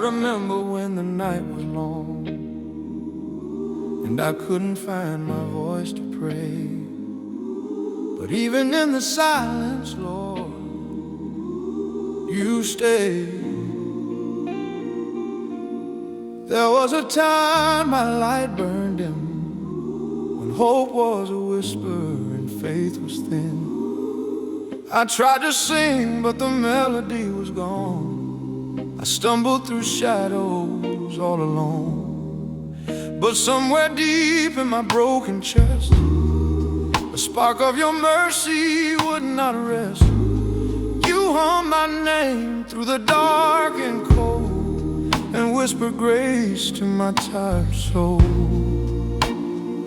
remember when the night was long and I couldn't find my voice to pray. But even in the silence, Lord, you stayed. There was a time my light burned dim, when hope was a whisper and faith was thin. I tried to sing, but the melody was gone. I stumbled through shadows all alone. But somewhere deep in my broken chest, a spark of your mercy would not rest. You hummed my name through the dark and cold, and whispered grace to my tired soul.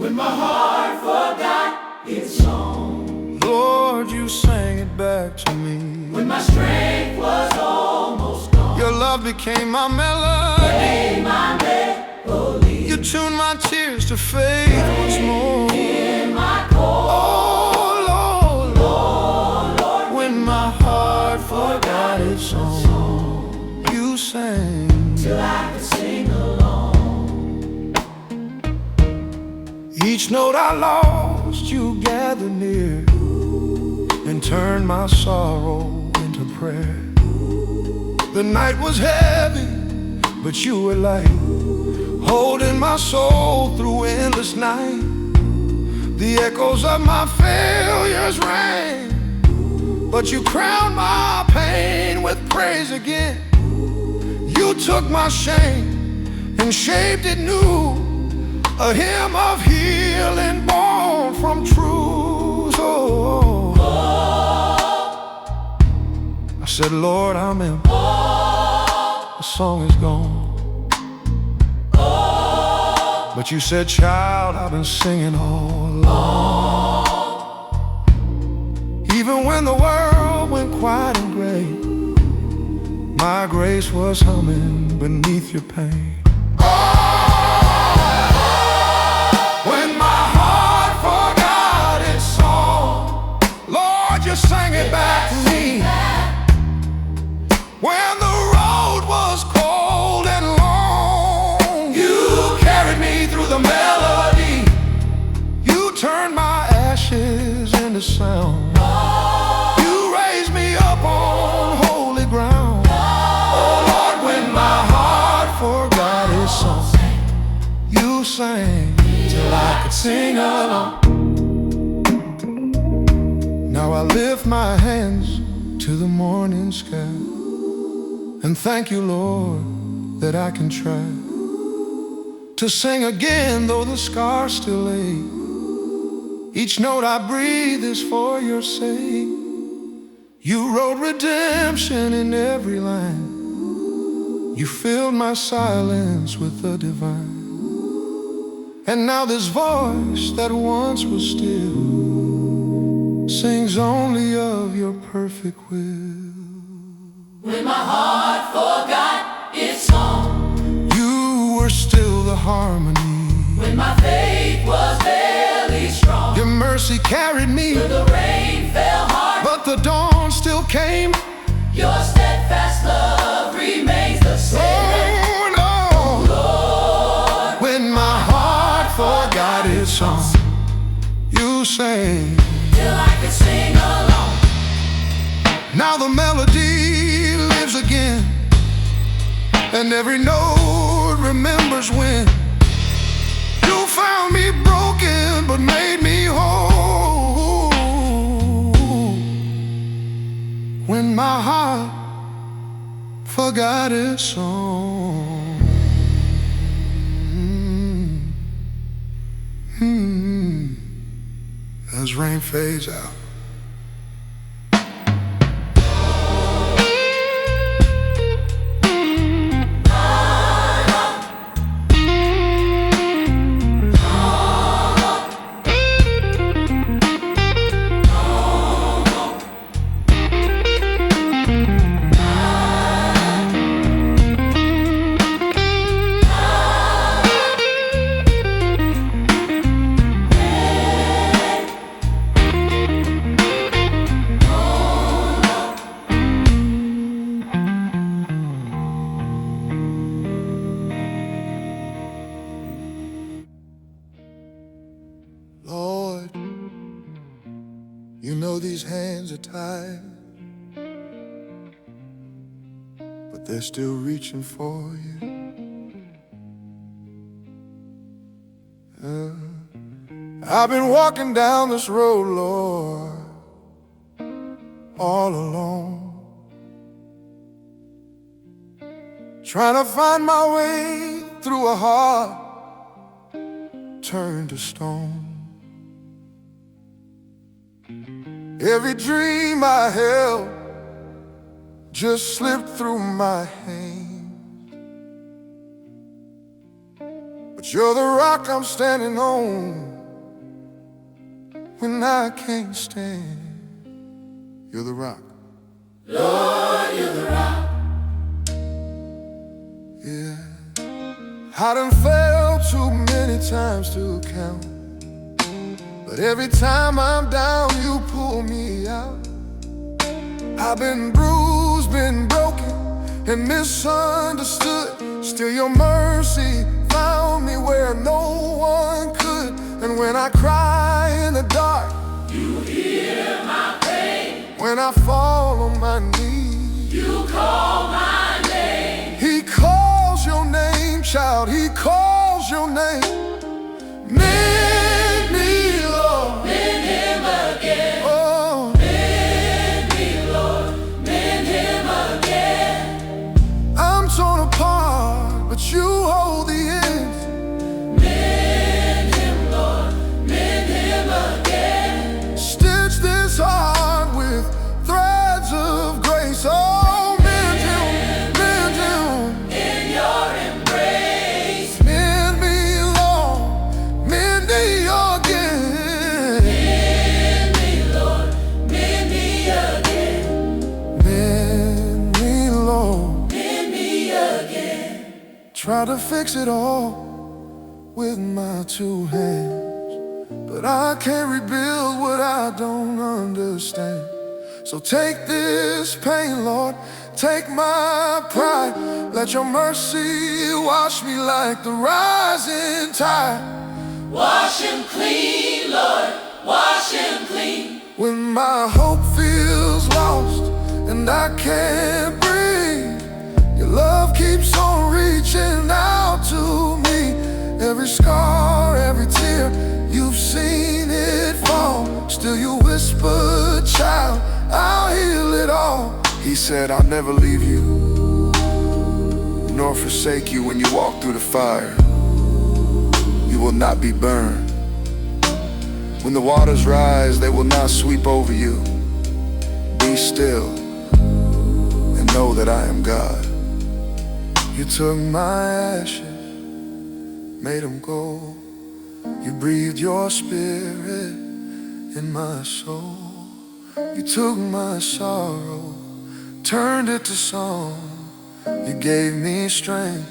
When my heart forgot its song, Lord, you sang it back to me. when my strength was almost gone, Your love became my melody. became my melody. You tuned my tears to faith once more. In my core, Oh Lord, Lord, Lord, when my heart forgot its song, you sang till I could sing along. each note I lost. You gathered near and turned my sorrow into prayer. The night was heavy, but you were light, holding my soul through endless night. The echoes of my failures rang, but you crowned my pain with praise again. You took my shame and shaped it new, a hymn of healing born from truth. Oh, I said, Lord, I'm in. The song is gone. But you said, child, I've been singing all along. Even when the world went quiet and gray, my grace was humming beneath your pain. When my heart forgot its song, Lord, you sang it back to me. When the road was cold and long, you carried me through the melody. You turned my ashes into sound. You raised me up on holy ground. Oh Lord, when my heart forgot its song, you sang till I could sing along. Now I lift my hands to the morning sky and thank you, Lord, that I can try to sing again, though the scars still ache. Each note I breathe is for your sake. You wrote redemption in every line. You filled my silence with the divine. And now this voice that once was still sings only of your perfect will. When my heart forgot its song, You were still the harmony. when my faith was barely strong, Your mercy carried me, till the rain fell hard, but the dawn still came. your steadfast love remains the same. Oh no, Lord, when my heart forgot its song, you sang. till I could sing along. Now the melody lives again, and every note remembers when you found me broken but made me whole. When my heart forgot its song. As rain fades out, Lord, you know these hands are tied, but they're still reaching for you. I've been walking down this road, Lord, all alone, trying to find my way through a heart turned to stone. Every dream I held just slipped through my hands, but you're the rock I'm standing on when I can't stand. You're the rock. Lord, you're the rock. Yeah, I done fell too many times to count, but every time I'm down, you pull me out. I've been bruised, been broken, and misunderstood. Still your mercy found me where no one could. And when I cry in the dark, You hear my pain. when I fall on my knees, You call my name. He calls your name, child, He calls your name. Mend me, Lord. Mend him again. Oh, Mend me, Lord. Mend him again. I'm torn apart, but you hold the ends. Mend him, Lord. Mend him again. Stitch this heart with threads of grace. Oh, mend him, mend him. In your embrace. Mend me, Lord, mend me again. Mend me, Lord. Mend me again. Mend me, Lord. Mend me again. Try to fix it all with my two hands, but I can't rebuild what I don't understand. So take this pain, Lord, take my pride. Let your mercy wash me like the rising tide. Wash him clean, Lord. Wash him clean. When my hope feels lost and I can't breathe, your love keeps on reaching out to me. Every scar, every tear, you've seen it fall. Still you whisper, child, I'll heal it all. He said, I'll never leave you, nor forsake you. When you walk through the fire, you will not be burned. When the waters rise, they will not sweep over you. Be still and know that I am God. You took my ashes, made them gold. You breathed your spirit in my soul. You took my sorrow, turned it to song. You gave me strength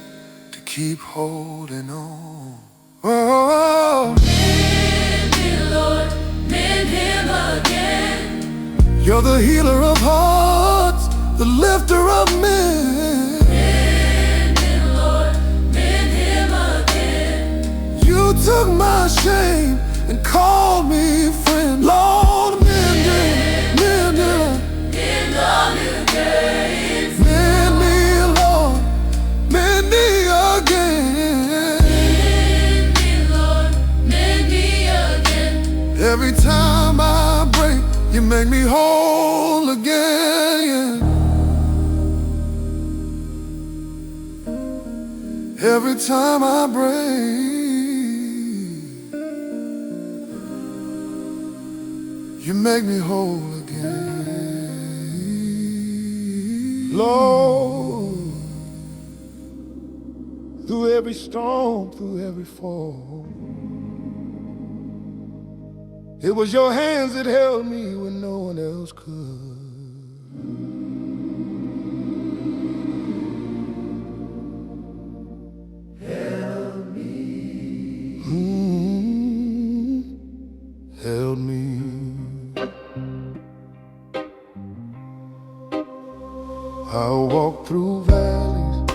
to keep holding on. Oh, Mend me, Lord. Mend him again. you're the healer of hearts, the lifter of men. Mend him, Lord. Mend him again. You took my shame and called me friend. Lord, mend him, mend him. Mend all new days. Mend me, Lord, mend me again. Mend me, Lord. Mend me again. Every time I break, you make me whole again. Every time I break, you make me whole again. Lord, through every storm, through every fall, it was your hands that held me when no one else could. Held me. I'll walk through valleys,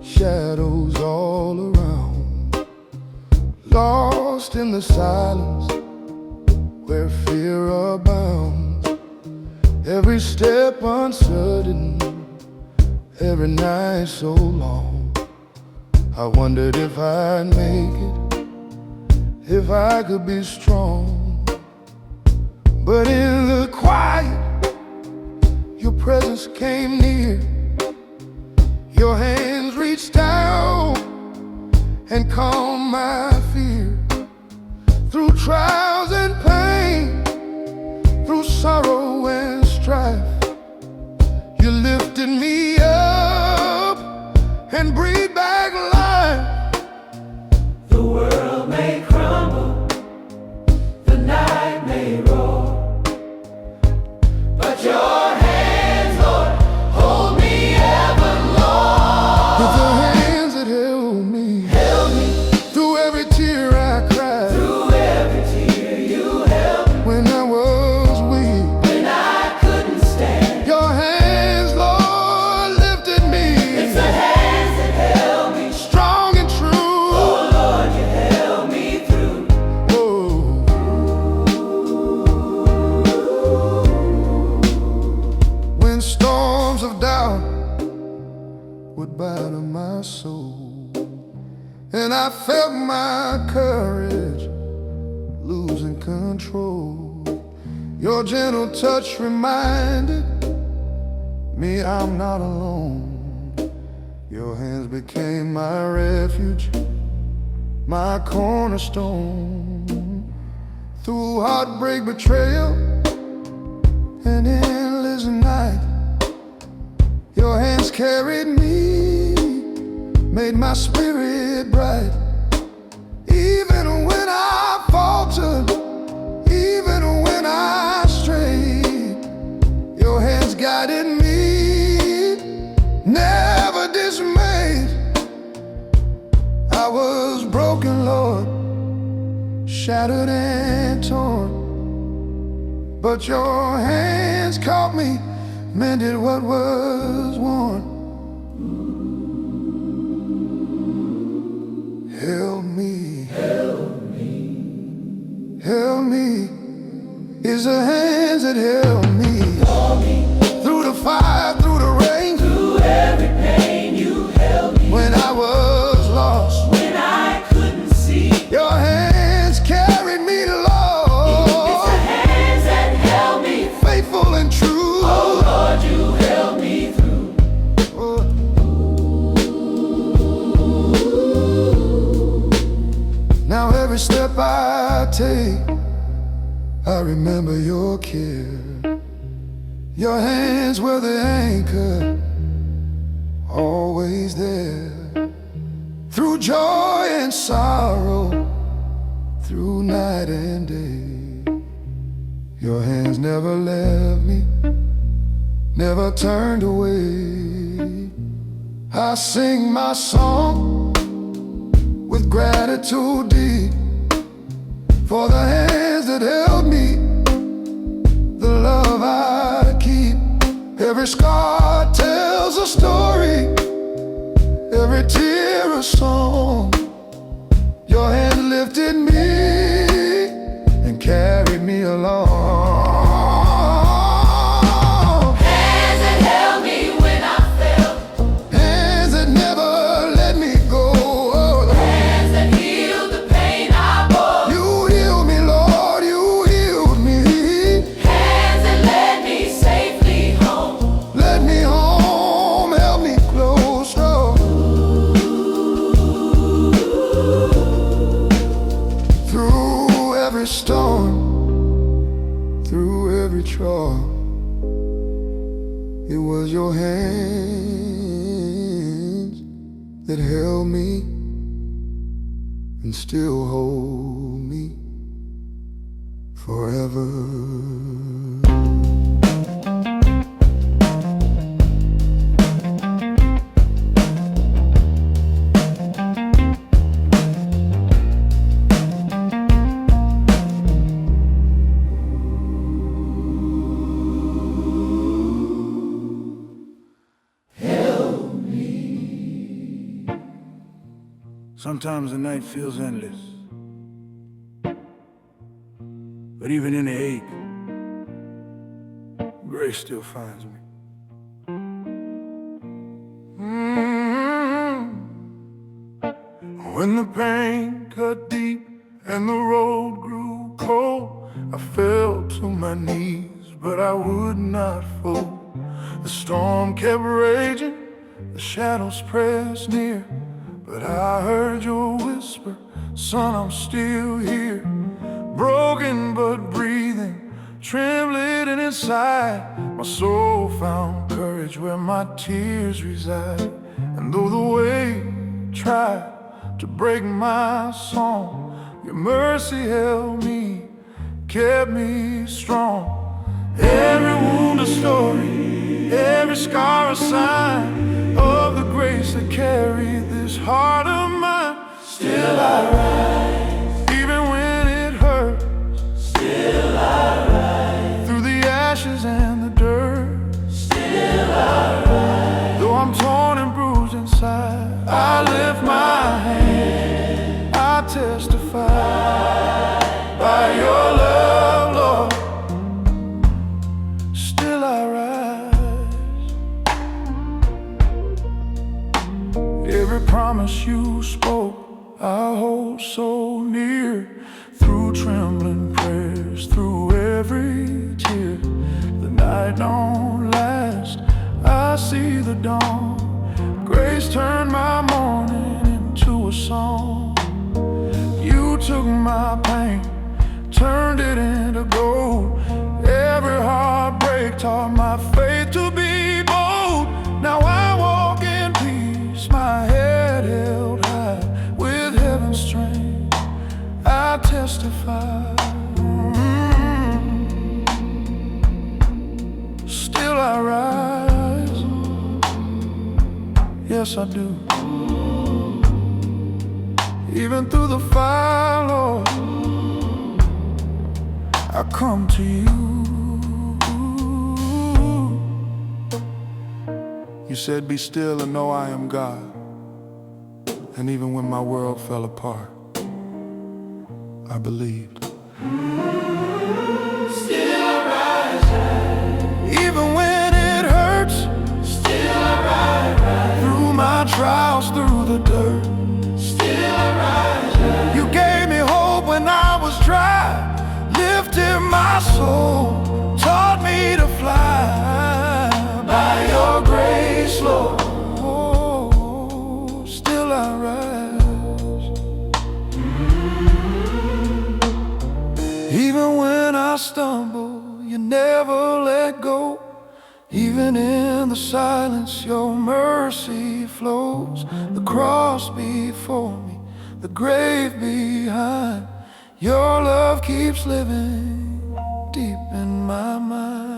shadows all around, lost in the silence, where fear abounds, every step uncertain, every night so long. I wondered if I'd make it, if I could be strong. But in the quiet, your presence came near. Your hands reached down and calmed my fear. Through trials and pain, through sorrow and strife, you lifted me up and breathed back life. The world may crumble, the night may roar, but your hands, Lord, hold me ever, Lord. With the hands that held me through every tear I cried, Through every tear you held me when I was weak. when I couldn't stand. Your hands, Lord, lifted me. It's the hands that held me. Strong and true. Oh Lord, you held me through. Oh. When storms of doubt would batter my soul, and I felt my courage losing control, your gentle touch reminded me I'm not alone. Your hands became my refuge, my cornerstone. Through heartbreak, betrayal, and endless night, your hands carried me, made my spirit bright. Even when I faltered, even when I strayed, your hands guided me, never dismayed. I was broken, Lord, shattered and torn, but your hands caught me, mended what was worn. Help me, help me, is the hands that held me through the fire, through the rain, Through every pain you held me when I was lost. when I couldn't see. Your hands carried me, It's the Lord, hands that held me. faithful and true. Oh Lord, you held me through. Now every step I take, I remember your care. Your hands were the anchor, always there. Through joy and sorrow, through night and day, your hands never left me, never turned away. I sing my song with gratitude deep for the hands that held me, the love I keep. Every scar tells a story, every tear a song. Your hand lifted me and carried me along. Hands that held me when I fell. Hands that never let me go. Hands that healed the pain I bore. You healed me, Lord, you healed me. Hands that led me safely home. Let me home, help me close. Through every storm, through every trial, it was your hands that held me and still hold me forever. Sometimes the night feels endless, But even in the ache, grace still finds me. When the pain cut deep and the road grew cold, I fell to my knees, but I would not fold. The storm kept raging, the shadows pressed near, but I heard your whisper, son, I'm still here. Broken but breathing, trembling inside, my soul found courage where my tears reside. And though the weight tried to break my song, your mercy held me, kept me strong. Every wound a story, every scar a sign of the grace that carried this heart of mine. Still I rise, even when it hurts. Still I rise, through the ashes and the dirt. Still I rise, though I'm torn and bruised inside, I lift my hand, I testify by your love, Lord. Still I rise. Every promise you spoke, I hold so near. Through trembling prayers, through every tear. The night don't last, I see the dawn. Grace turned my morning into a song. You took my pain, turned it into gold. Every heartbreak taught my faith to be bold. Now I walk in peace, my head held high. With heaven's strength, I testify. Still I rise. Yes, I do. Even through the fire, Lord, I come to you. You said, be still and know I am God. And even when my world fell apart, I believed. Still I rise, Even when it hurts, still I rise, through my trials, through the dirt. still I rise, You gave me hope when I was dry, lifted my soul, taught me to fly by your grace, Lord. Oh, still I rise. Even when I stumble, you never let go. Even in the silence, your mercy flows. The cross before me, the grave behind, your love keeps living deep in my mind.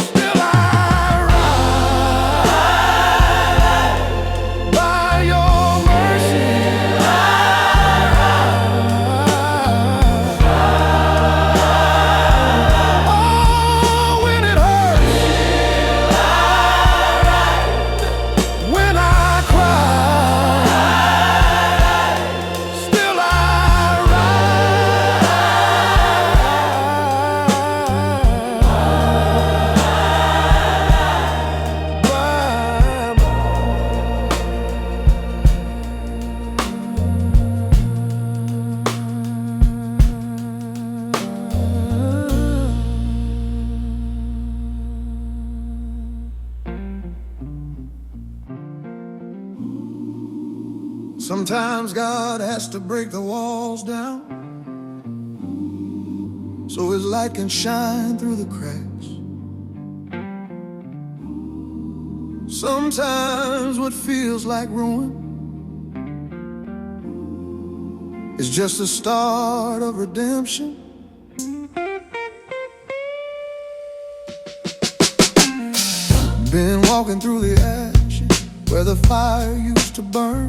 Still I rise by your mercy. Oh, when it hurts, when I cry, still I Sometimes God has to break the walls down so His light can shine through the cracks. Sometimes what feels like ruin is just the start of redemption. Been walking through the ashes where the fire used to burn,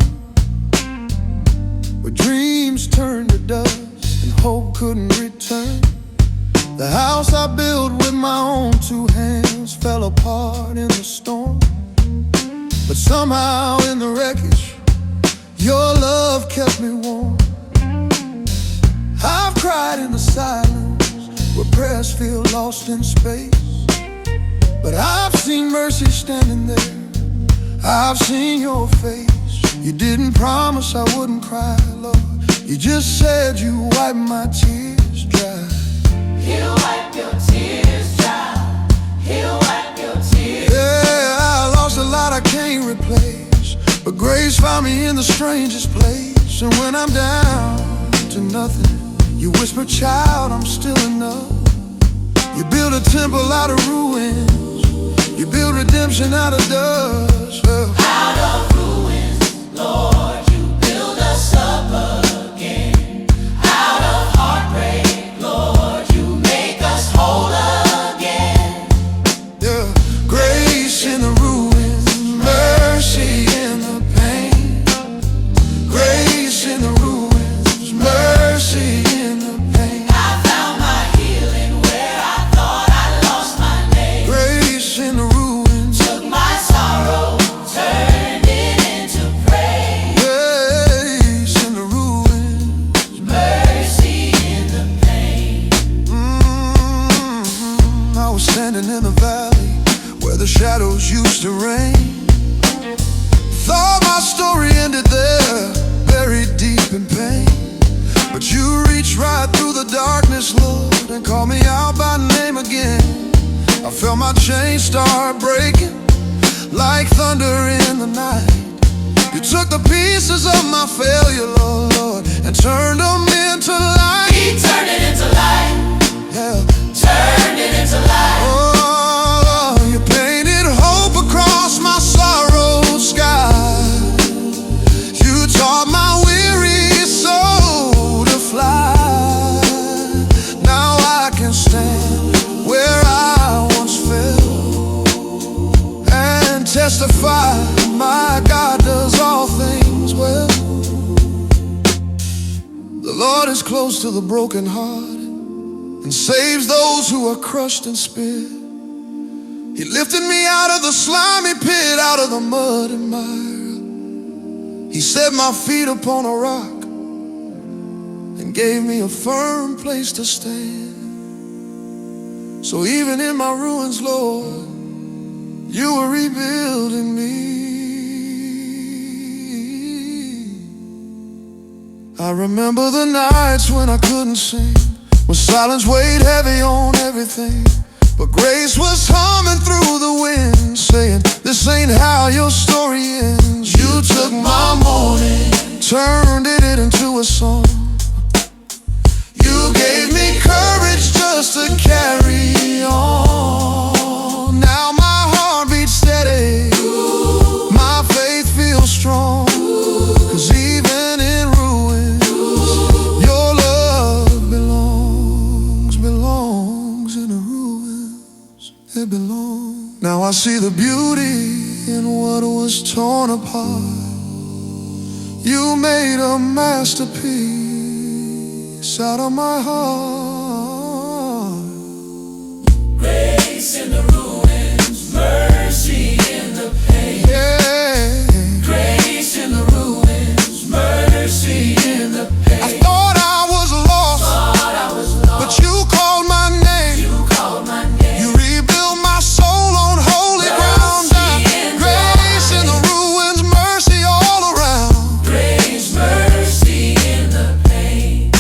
where dreams turned to dust and hope couldn't return. The house I built with my own two hands fell apart in the storm. But somehow in the wreckage, your love kept me warm. I've cried in the silence where prayers feel lost in space. But I've seen mercy standing there, I've seen your face. You didn't promise I wouldn't cry, Lord. You just said you wipe my tears dry. He'll wipe your tears dry. He'll wipe your tears. Yeah, I lost a lot I can't replace, but grace found me in the strangest place. And when I'm down to nothing, you whisper, child, I'm still enough. You build a temple out of ruins, you build redemption out of dust. Out of ruins, Lord, you build us up again. Out of heartbreak, Lord, you make us whole again. Yeah, grace in the ruins, mercy in the pain. Grace in the ruins, mercy in the pain. I found my healing where I thought I lost my name. Grace in the ruins, Took my sorrow, turned it into praise. grace in the ruins. Mercy in the pain. I was standing in the valley where the shadows used to reign. Thought my story ended there, buried deep in pain. But you reached right through the darkness, Lord, and called me out by name again. I felt my chains start breaking like thunder in the night. You took the pieces of my failure, Lord, and turned them into light. He turned it into light. Yeah. Turned it into light. Oh, you painted hope across my sorrow sky. You taught my weary soul to fly. Now I can stand where I once fell and testify my God does all things well. The Lord is close to the brokenhearted and saves those who are crushed in spirit. He lifted me out of the slimy pit, out of the mud and mire. He set my feet upon a rock and gave me a firm place to stand. So even in my ruins, Lord, you were rebuilding me. I remember the nights when I couldn't sing, when silence weighed heavy on everything, but grace was humming through the wind, saying, this ain't how your story ends. You took my mourning, turned it into a song. You gave me courage just to carry on. Now my heart beats steady, my faith feels strong. 'Cause even in ruins, your love belongs in the ruins. It belongs. Now I see the beauty in what was torn apart. You made a masterpiece out of my heart. Grace in the ruins, mercy in the pain. Yeah. Grace in the ruins, mercy in the pain. I thought I was lost, Thought I was lost, but you called my name. you called my name. You rebuilt my soul on holy ground. Mercy in the Grace in the ruins, mercy all around. Grace, mercy in the pain.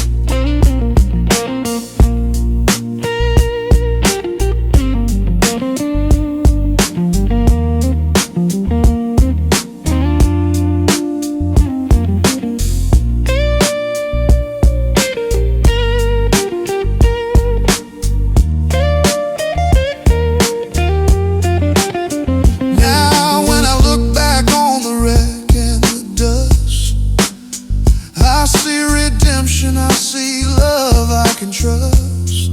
Now when I look back on the wreck and the dust, I see redemption, I see love I can trust.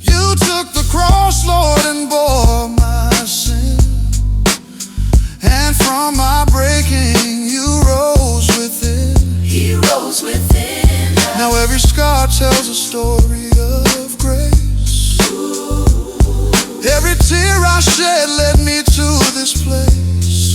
You took the cross, Lord, and bore my sin, and from my breaking you rose within. He rose within us. Now every scar tells a story of grace. Every tear I shed led me to this place.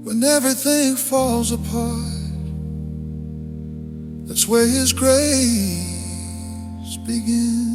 When everything falls apart, that's where His grace begins.